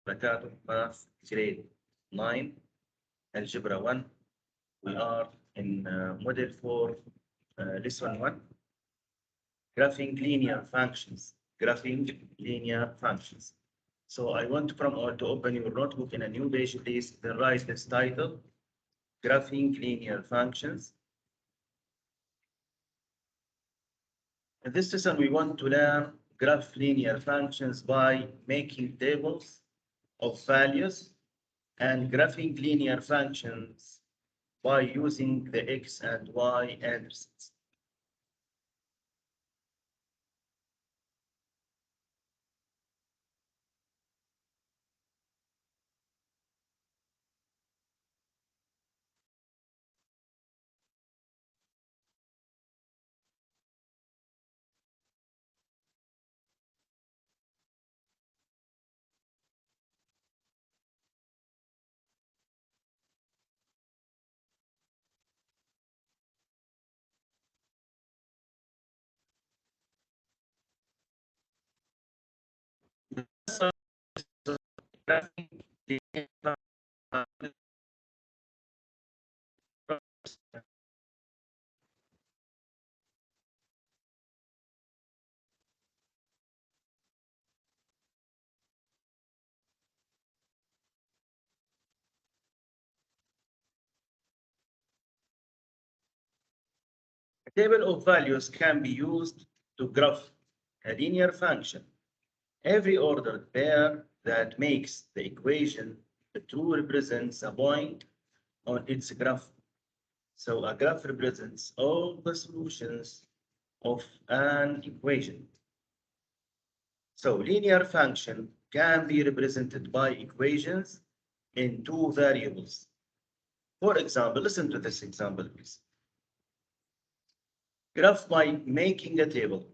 Barakatuh, Math Grade 9, Algebra 1. We are in Model 4, Lesson 1, Graphing Linear Functions. Graphing Linear Functions. So I want from all to open your notebook in a new page, please. Then write this title, Graphing Linear Functions. In this lesson, we want to learn graph linear functions by making tables of values and graphing linear functions by using the x and y intercepts. A table of values can be used to graph a linear function. Every ordered pair that makes the equation true represents a point on its graph. So a graph represents all the solutions of an equation. So linear function can be represented by equations in two variables. For example, listen to this example, please. Graph by making a table.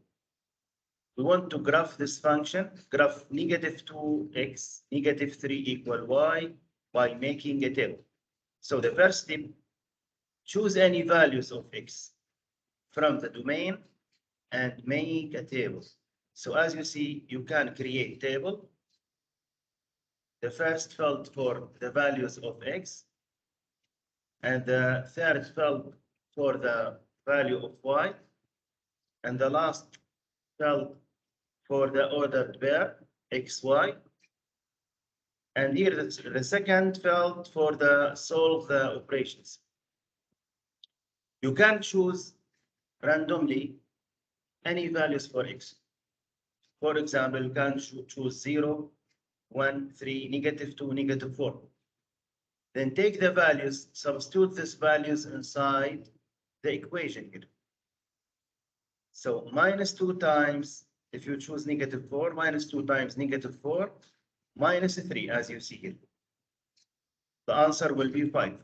We want to graph this function, graph negative 2x, negative 3 equal y by making a table. So the first step, choose any values of x from the domain and make a table. So as you see, you can create table. The first field for the values of x, and the third field for the value of y, and the last field for the ordered pair xy, and here the second field for the solve the operations. You can choose randomly any values for x. For example, you can choose 0, 1, 3, negative 2, negative 4. Then take the values, substitute these values inside the equation here. So minus 2 times, if you choose negative 4, minus 2 times negative 4, minus 3, as you see here. The answer will be 5.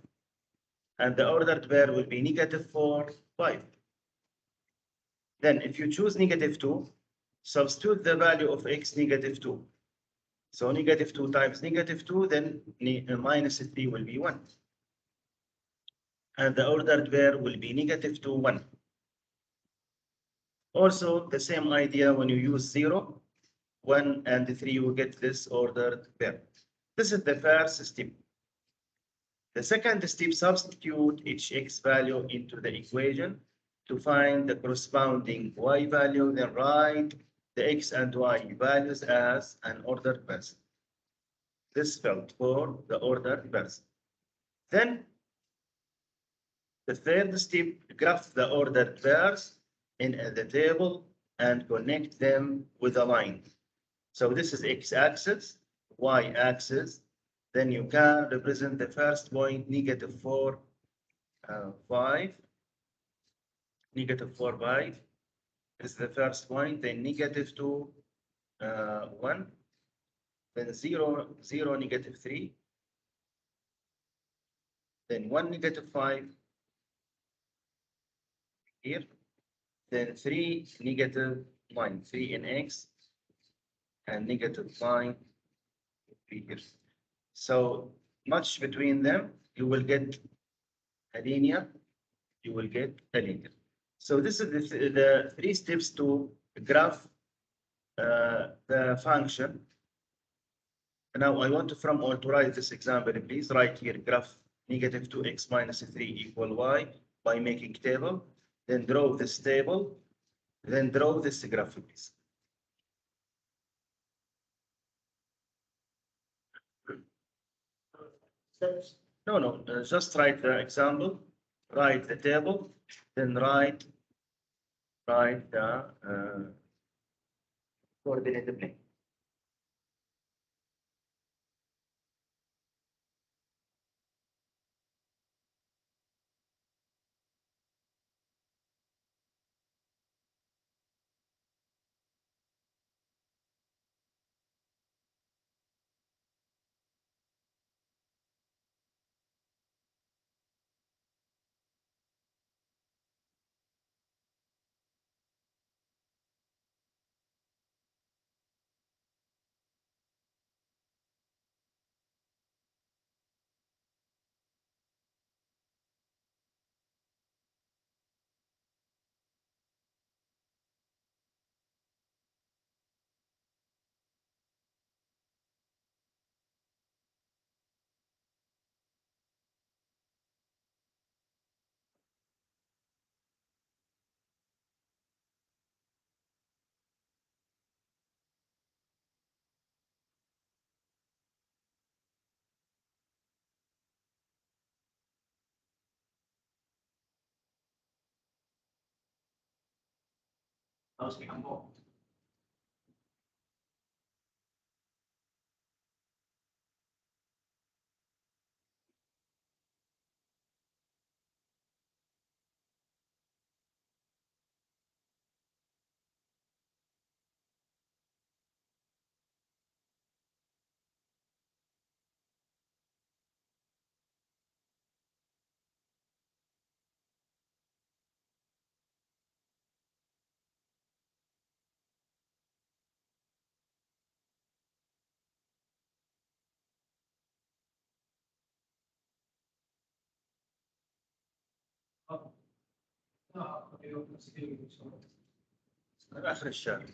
And the ordered pair will be negative 4, 5. Then if you choose negative 2, substitute the value of x negative 2. So negative 2 times negative 2, then minus 3 will be 1. And the ordered pair will be negative 2, 1. Also, the same idea when you use 0, 1, and 3, you get this ordered pair. This is the first step. The second step, substitute each x value into the equation to find the corresponding y value, then write the x and y values as an ordered pairs. This field for the ordered pairs. Then the third step, graph the ordered pairs in the table and connect them with a line. So this is x-axis, y-axis. Then you can represent the first point, negative 4, 5. Negative 4, 5 is the first point. Then negative 2, 1. Then 0, 0, negative 3. Then 1, negative 5. Here. Then 3, negative 9. 3 in x. And negative 9 here. So much between them, you will get a linear. You will get a linear. So this is the 3 steps to graph the function Now I want to from all to write this example. Please write here graph negative 2x minus 3 equal y by making table. Then draw this table. Then draw this graph, please. No, just write the example, write the table, then write the coordinate plane. آخر الشهر.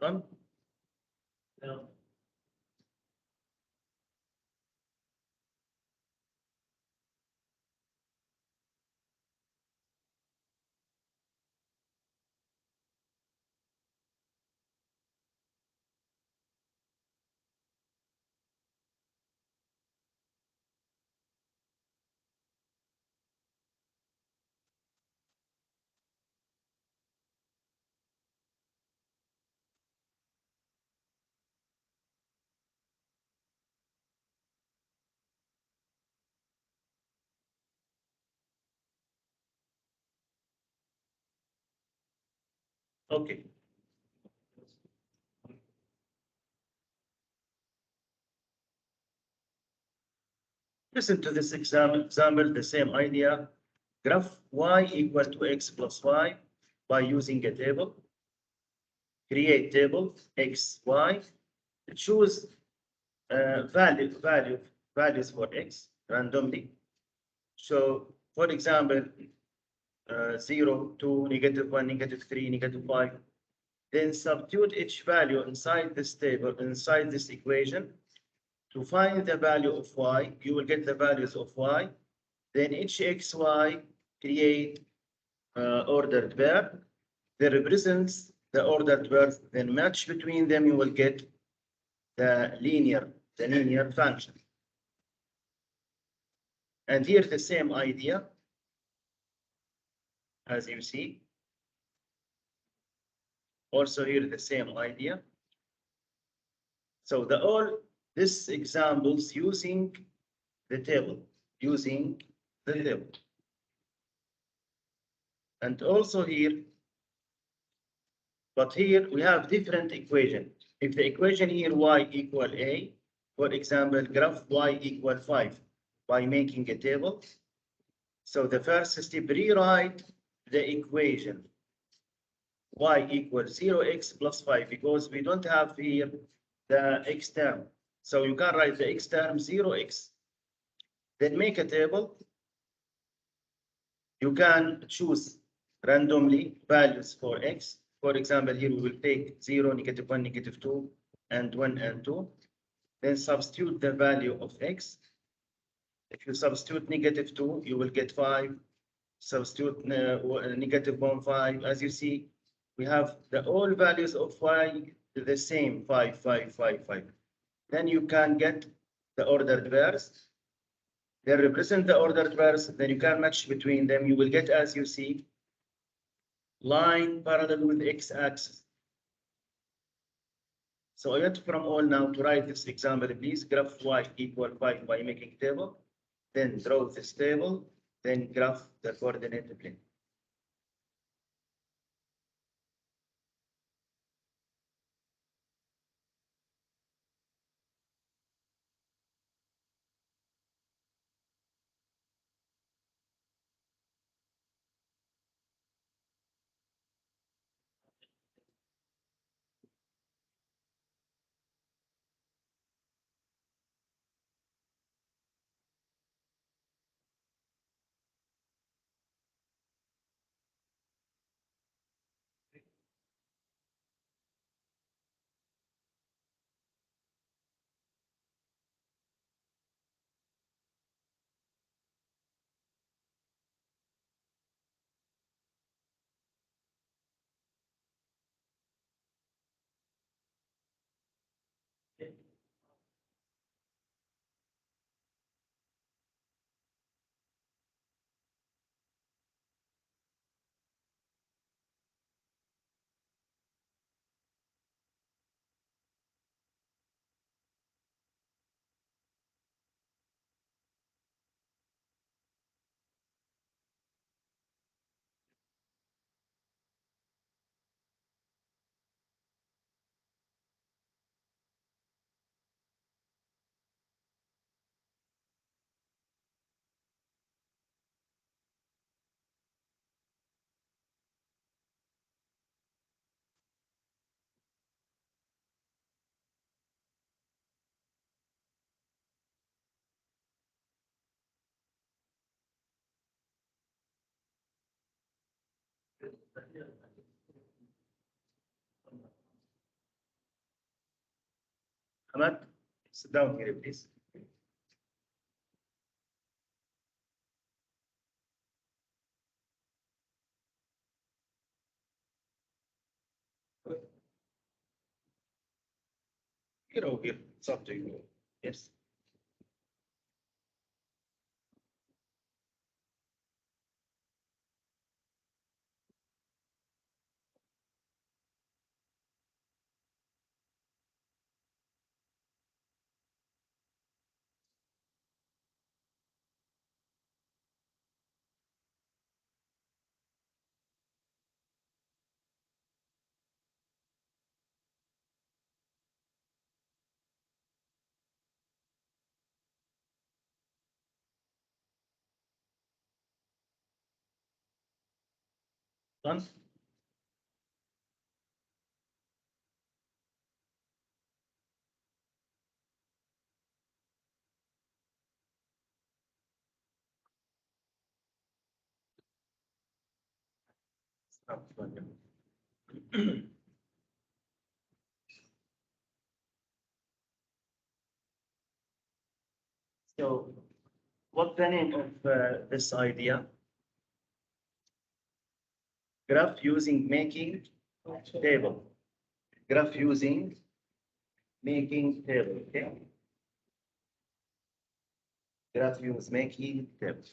Run. Okay. Listen to this example, the same idea. Graph y equal to x plus y by using a table. Create table x, y. Choose values for x randomly. So, for example, 0, 2, -1, -3, -5. Then substitute each value inside this table, inside this equation, to find the value of y, you will get the values of y. Then each xy create ordered pair that represents the ordered pairs. Then match between them, you will get the linear function. And here the same idea, as you see. Also here the same idea. So this examples using the table, And also here, but here we have different equation. If the equation here y equal a, for example, graph y equal 5 by making a table. So the first step, rewrite the equation y equals 0x plus 5 because we don't have here the x term. So you can write the x term 0x. Then make a table. You can choose randomly values for x. For example, here we will take 0, -1, -2, and 1 and 2. Then substitute the value of x. If you substitute -2, you will get 5. Substitute -1, 5. As you see, we have all values of y the same, 5, 5, 5, 5. Then you can get the ordered pairs. They represent the ordered pairs. Then you can match between them. You will get, as you see, line parallel with x-axis. So I want from all now to write this example, please. Graph y equal 5 by making table. Then draw this table. Then graph the coordinate plane. Ahmad, sit down here, please. Here or here, it's up to you. Yes. Done? Stop. So what's the name of this idea? Graph using making table. Graph using making table, okay? Graph use making table.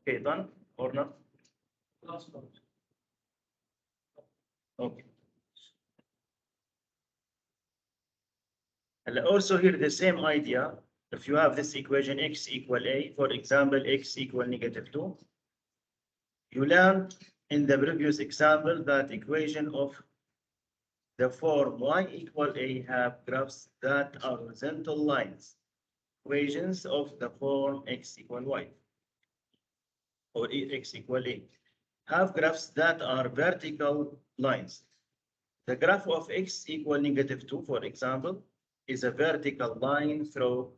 Okay, done or not? Okay. And also here the same idea. If you have this equation x equal a, for example, x equal -2, you learned in the previous example that equation of the form y equal a have graphs that are horizontal lines. Equations of the form x equal y or x equal a have graphs that are vertical lines. The graph of x equal -2, for example, is a vertical line through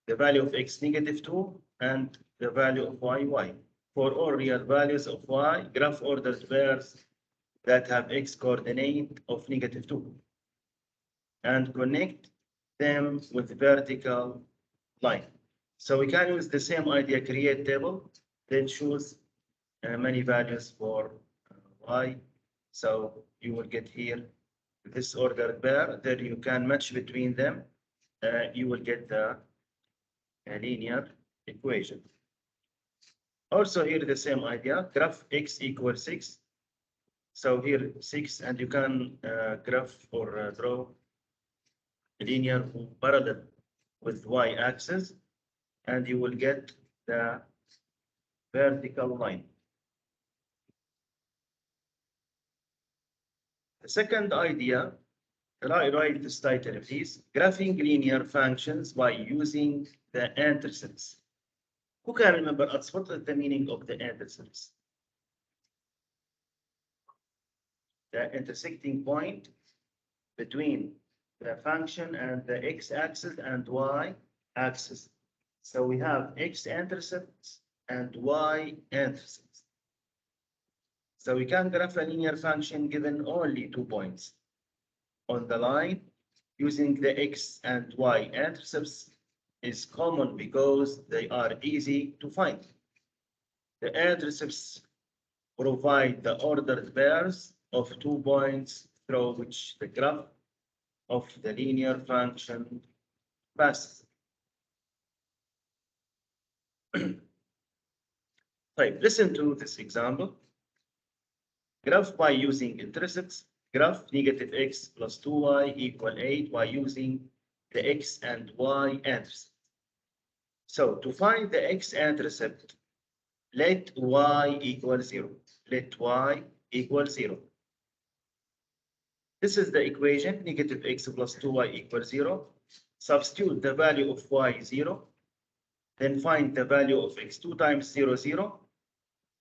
the value of x -2 and the value of y. For all real values of y, graph ordered pairs that have x coordinate of -2 and connect them with vertical line. So we can use the same idea, create table, then choose many values for y. So you will get here this ordered pair, then you can match between them. You will get the linear equation. Also here the same idea, graph x equals 6. So here 6, and you can graph or draw a linear parallel with y-axis, and you will get the vertical line. The second idea, write this title please, graphing linear functions by using the intercepts. Who can remember us? What is the meaning of the intercepts? The intersecting point between the function and the x-axis and y-axis. So we have x-intercepts and y-intercepts. So we can graph a linear function given only 2 points on the line using the x and y intercepts is common because they are easy to find. The intercepts provide the ordered pairs of 2 points through which the graph of the linear function passes. Right, listen to this example. Graph by using intercepts. Graph -x plus 2y equal 8 by using the x and y intercept. So to find the x-intercept, let y equal 0. Let y equal 0. This is the equation, -x plus 2y equals 0. Substitute the value of y 0. Then find the value of x. 2 times 0, 0.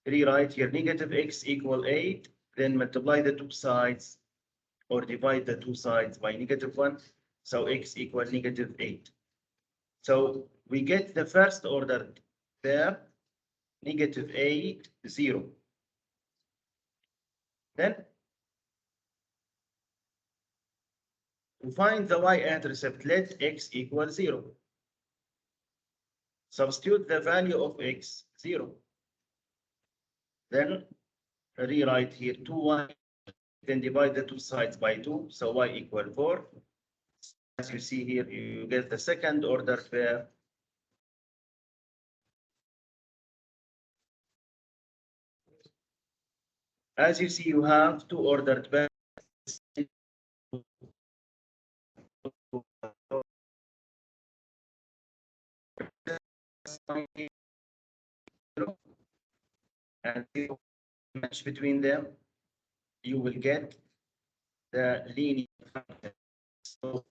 Rewrite here, -x equal 8. Then multiply the two sides or divide the two sides by -1. So x equal -8. So we get the first order there, -8, 0. Then to find the y-intercept, let x equal 0. Substitute the value of x 0. Then rewrite here 2y, then divide the two sides by 2, so y equal 4. As you see here, you get the second order pair. As you see, you have two ordered pairs. And match between them, you will get the linear function. So,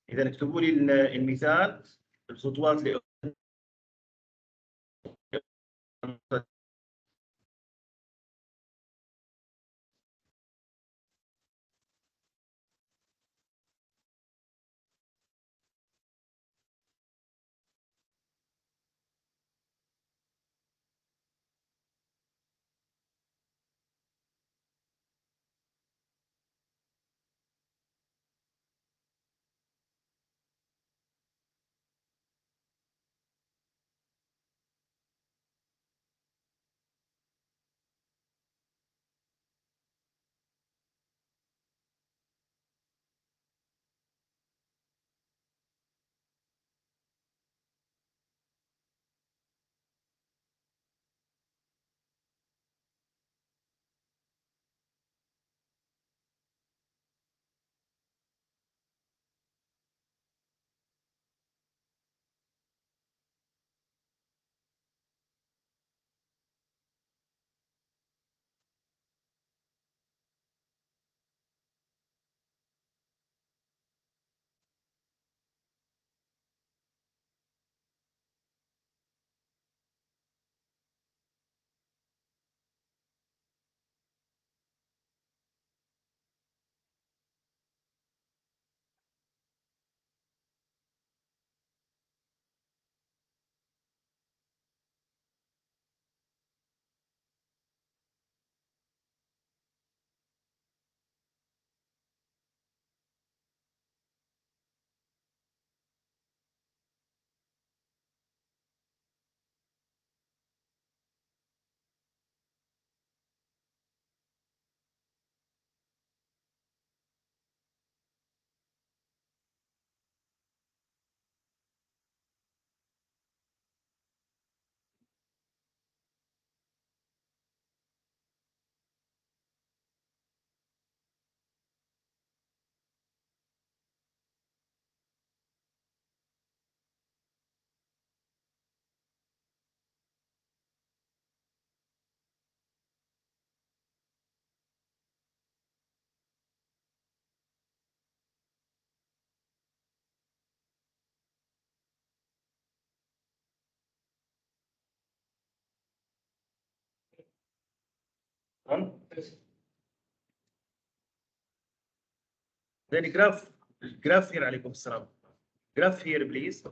إذا اكتبوا لي المثال الخطوات اللي then graph here عليكم السلام. Graph here please.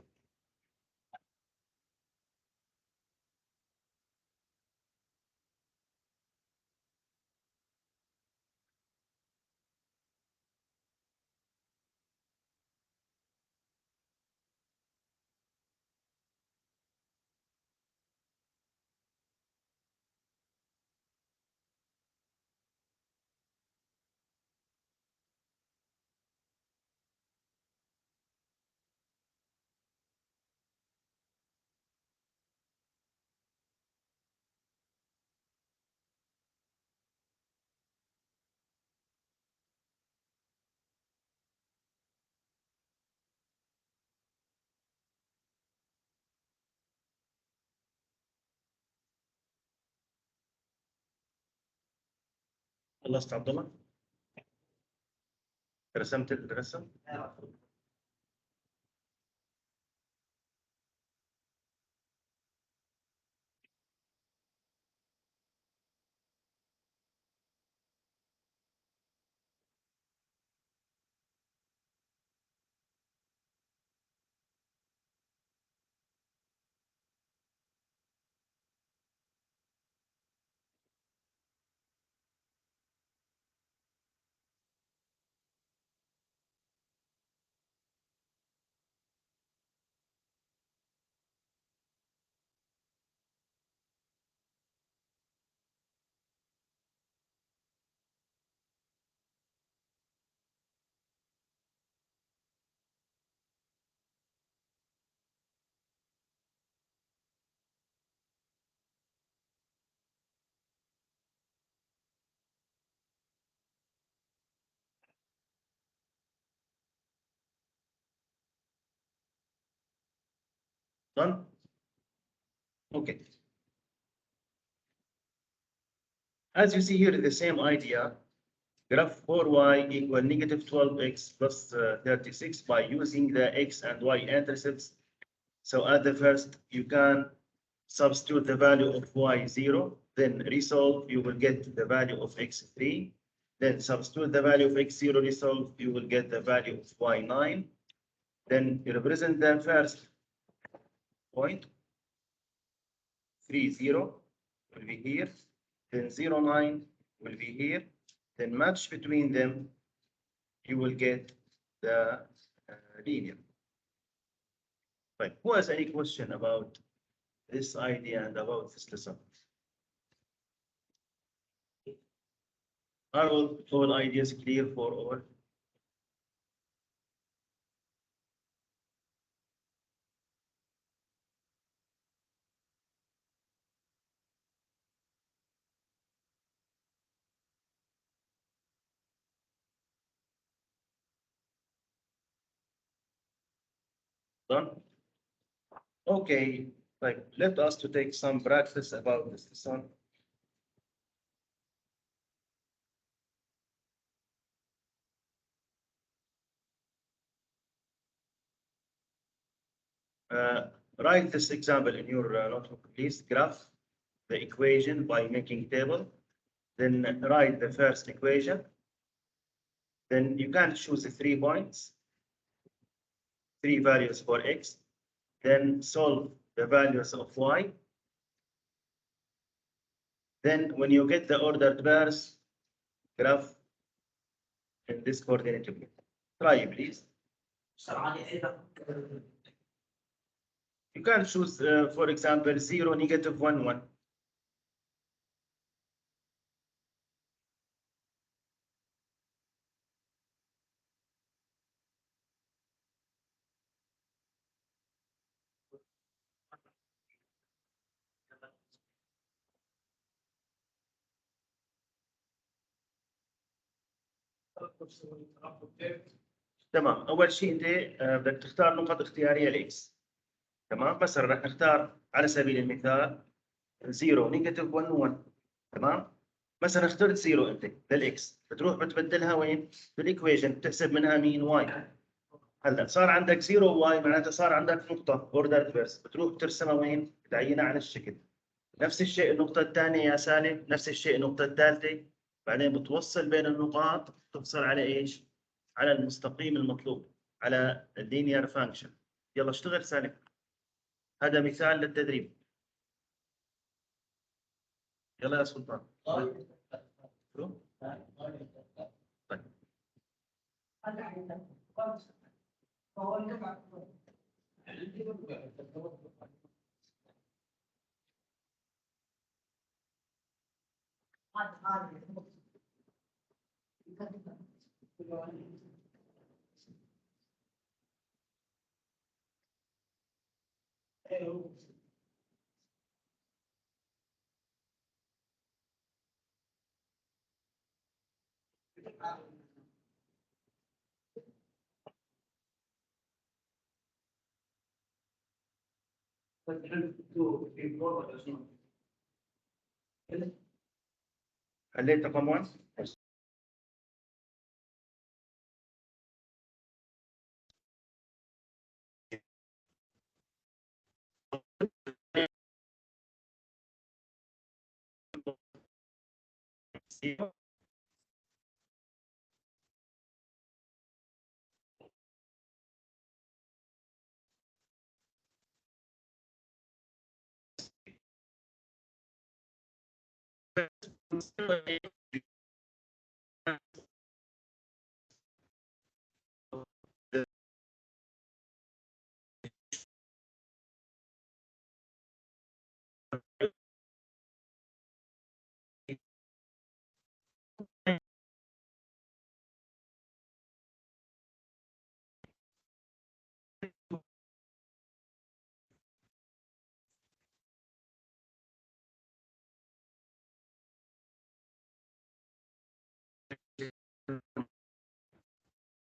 خلصت عبد الله؟ رسمت الرسم؟ Done? Okay. As you see here, the same idea. Graph 4y equal negative 12x plus 36 by using the x and y intercepts. So at the first, you can substitute the value of y0, then resolve, you will get the value of x3. Then substitute the value of x0, resolve, you will get the value of y9. Then you represent the first point, 3, 0 will be here. Then 0, 9 will be here. Then match between them, you will get the linear. Right. Who has any question about this idea and about this lesson? Are all ideas clear for all? Done? Okay, like let us to take some practice about this lesson. Write this example in your notebook, please. Graph the equation by making table. Then write the first equation. Then you can choose the 3 points, 3 values for x. Then solve the values of y. Then when you get the ordered pairs, graph in this coordinate group. Try please. You can choose, for example, 0, negative 1, 1. تمام. اول شيء انت بدك تختار نقط اختياريه لاكس. تمام. مثلا رح نختار على سبيل المثال 0 نيجاتيف 1 1. تمام. مثلا اخترت 0 انت للاكس، بتروح بتبدلها وين؟ بالايكويشن، بتحسب منها مين؟ واي. هلا صار عندك 0 واي، معناتها صار عندك نقطه اوردر فيرس، بتروح بترسمها وين؟ بتعينها على الشكل. نفس الشيء النقطه الثانيه يا سالم، نفس الشيء النقطه الثالثه، بعدين بتوصل بين النقاط، تفصل على ايش؟ على المستقيم المطلوب، على اللينير فانكشن. يلا اشتغل سالم. هذا مثال للتدريب. يلا يا سلطان. طيب. حليت رقم 1.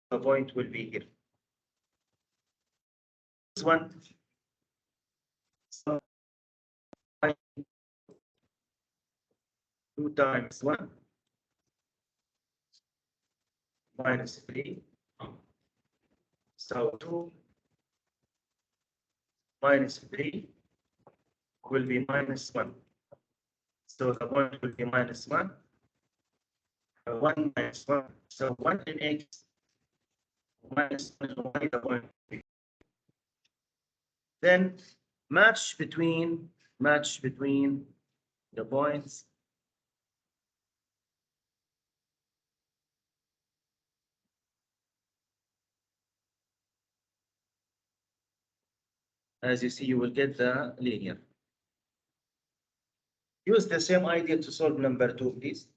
The point will be here. This one, 2 times 1 minus 3. So 2 minus 3 will be minus 1. So the point will be minus 1. 1 minus 1. So 1 in x minus 1 in y, the point will be. Then match between the points. As you see, you will get the linear. Use the same idea to solve number 2, please.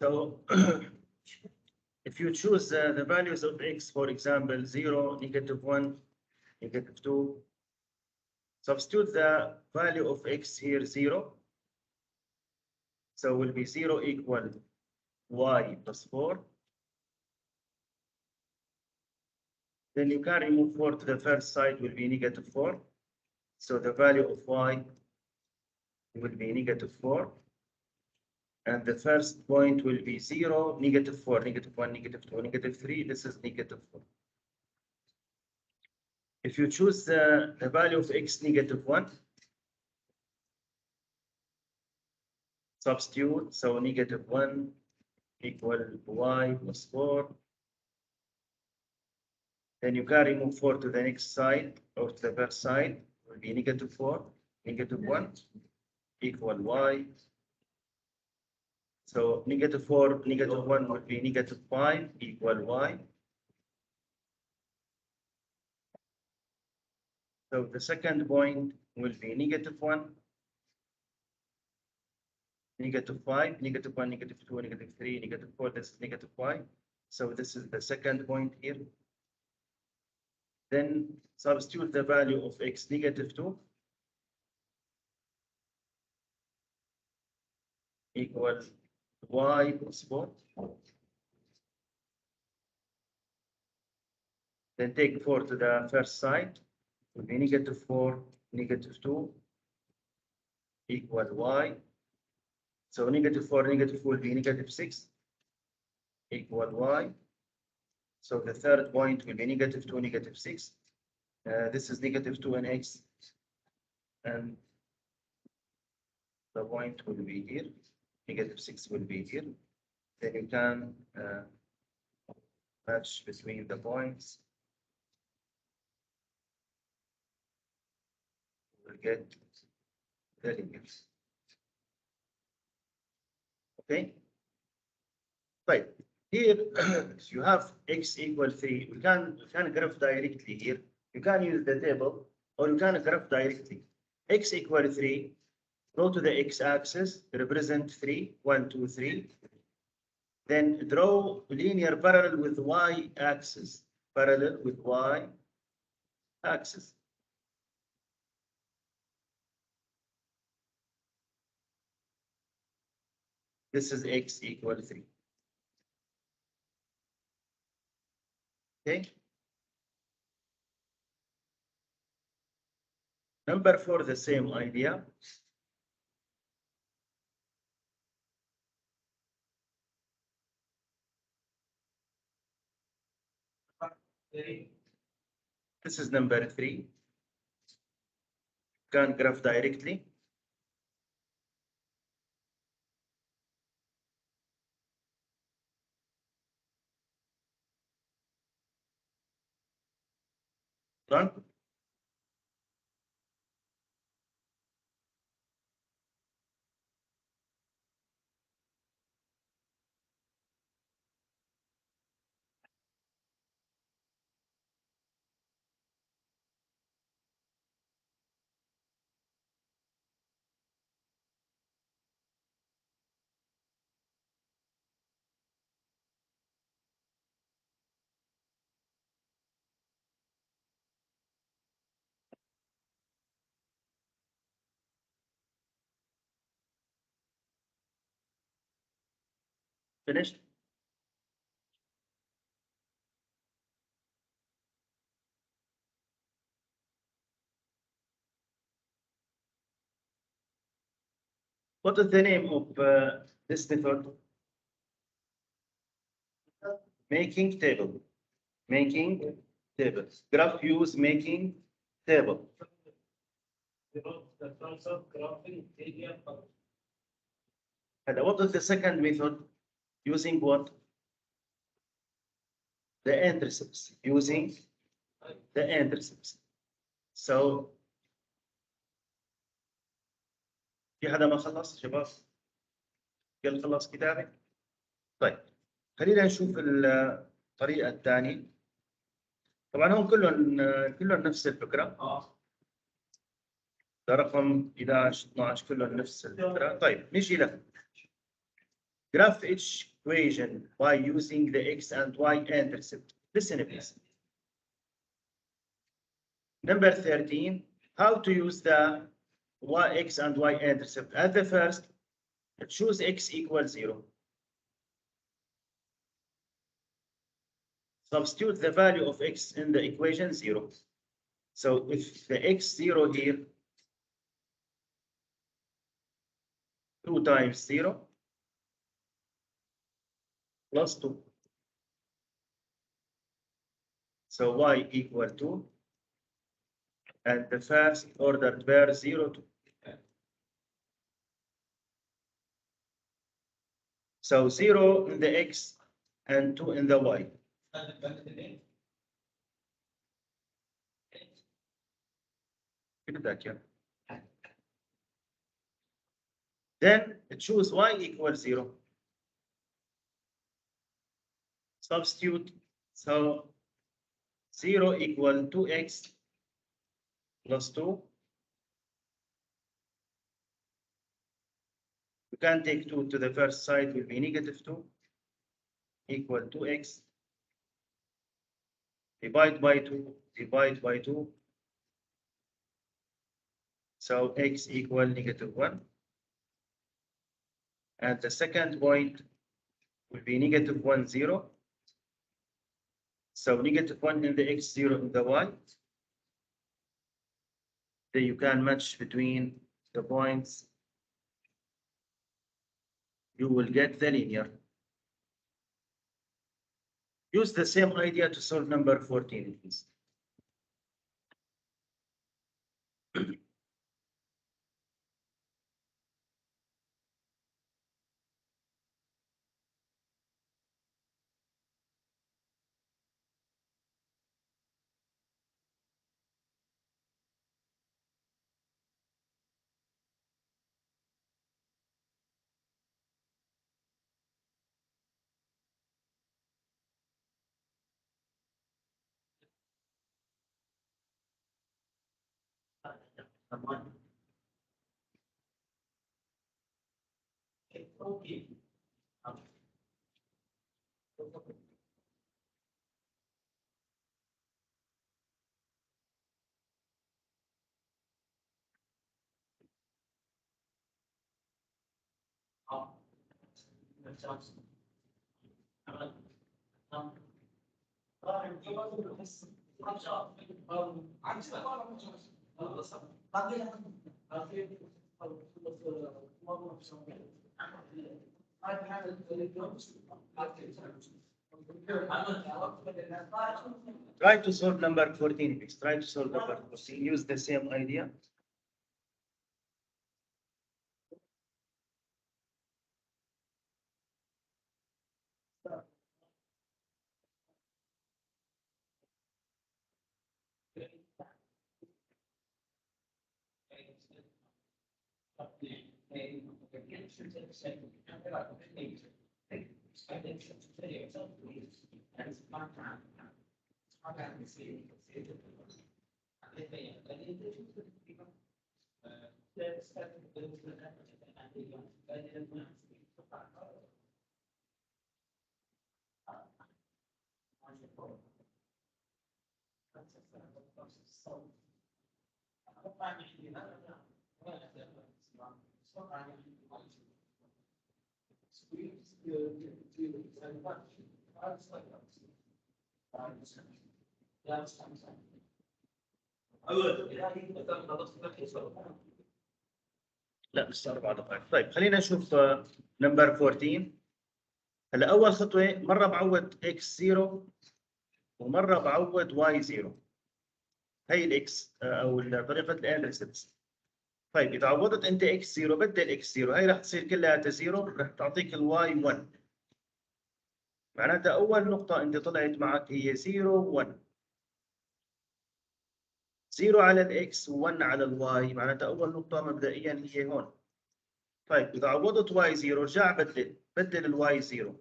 So if you choose the values of x, for example, 0, -1, -2, substitute the value of x here 0. So will be 0 equal y plus 4. Then you can remove 4 to the first side will be -4. So the value of y will be -4. And the first point will be 0, -4, -1, -2, -3. This is -4. If you choose the value of x -1, substitute, so -1 equal y plus 4. Then you can remove 4 to the next side or to the first side, will be -4, -1 equal y. So -4, -1 will be -5 equal y. So the second point will be -1, -5, -1, -2, -3, -4. This is -5. So this is the second point here. Then substitute the value of x -2 equal y plus 4. Then take 4 to the first side, will be -4, -2 equal y. So -4, -4 will be -6 equal y. So the third point will be -2, -6. This is -2 in x, and the point will be here. -6 will be here. Then you can match between the points. We'll get the linear. Okay. Right. Here, if you have x equal 3, we can graph directly here. You can use the table or you can graph directly. X equal 3, go to the x-axis, represent 3, 1, 2, 3. Then draw linear parallel with y-axis, parallel with y-axis. This is x equal 3. Okay. Number 4, the same idea. This is number 3. Can graph directly. Done. Finished. What is the name of this method? Making table. Making table. Graph use making table. And what is the second method? Using what? The intercepts. Using the intercepts. So في حدا ما خلص شباب؟ قال خلص كتابي؟ طيب خلينا نشوف الطريقة الثانية. طبعا هم كلهم نفس الفكرة. ده رقم 11 12 كلهم نفس الفكرة. طيب نجي له. Graph each equation by using the x and y intercept. Listen please. Number 13, how to use the x and y intercept. At the first, choose x equals 0. Substitute the value of x in the equation 0. So if the x 0 here, 2 times 0 plus 2. So y equal 2. And the first order pair 0, 2. So 0 in the x and 2 in the y. Then choose y equals 0. Substitute. So 0 equal 2x plus 2. You can take 2 to the first side, will be negative 2 equal 2x. Divide by 2, divide by 2. So x equal negative 1. And the second point will be negative 1, 0. So negative 1 in the x, 0 in the y. Then you can match between the points. You will get the linear. Use the same idea to solve number 14, please. Try to solve number 14, please. Try to solve number 14. Use the same idea. لا لسه 4 دقائق. طيب خلينا نشوف نمبر 14. هلا اول خطوه مره بعوض اكس 0 ومره بعوض واي 0. هي الاكس او طريقه الاناليسيس. طيب اذا عوضت انت اكس 0 بدل اكس 0 هي راح تصير كلها 0 راح تعطيك الواي 1. معناتها اول نقطه انت طلعت معك هي 0 1. 0 على الاكس و1 على الواي، معناتها اول نقطه مبدئيا هي هون. طيب اذا عوضت واي 0 رجع بدل الواي 0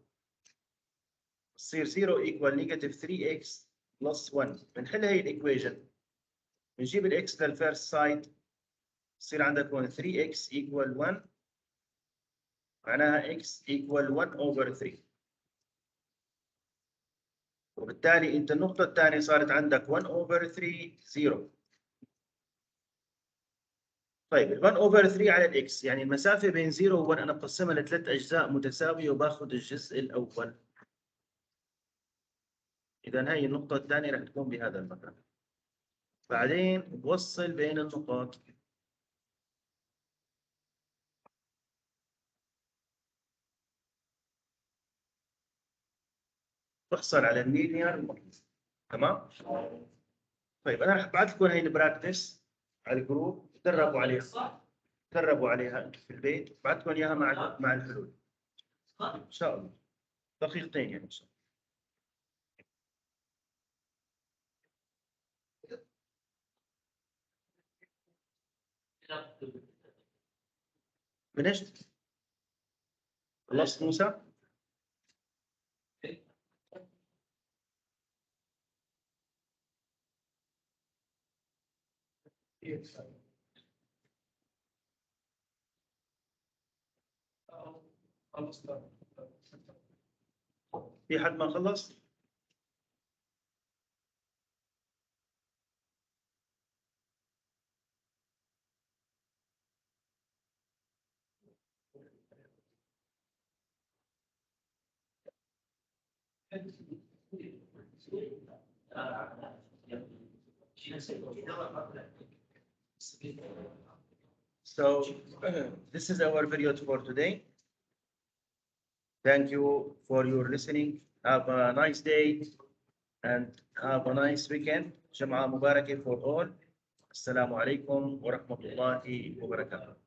تصير 0 ايكوال نيجاتيف 3 اكس بلس 1. بنحل هي الايكويشن بنجيب الاكس للفيرست سايد يصير عندك هون 3 اكس ايكوال 1 معناها اكس ايكوال 1 اوفر 3. وبالتالي انت النقطه الثانيه صارت عندك 1 اوفر 3 0. طيب ال 1 اوفر 3 على الاكس يعني المسافه بين 0 و 1 انا بقسمها لثلاث اجزاء متساويه وباخذ الجزء الاول. اذا هي النقطه الثانيه رح تكون بهذا المكان. بعدين بوصل بين النقاط. تحصل على اللينير. تمام. طيب انا رح ابعث لكم هي البراكتس على الجروب تدربوا عليها. تدربوا عليها انتم في البيت، بعث لكم اياها مع الحلول. ان شاء الله. دقيقتين يعني ان شاء الله. فينيشت؟ خلصت موسى؟ في حد ما خلص؟ So this is our video for today. Thank you for your listening. Have a nice day and have a nice weekend. جمعة مباركة for all. السلام عليكم ورحمة الله وبركاته.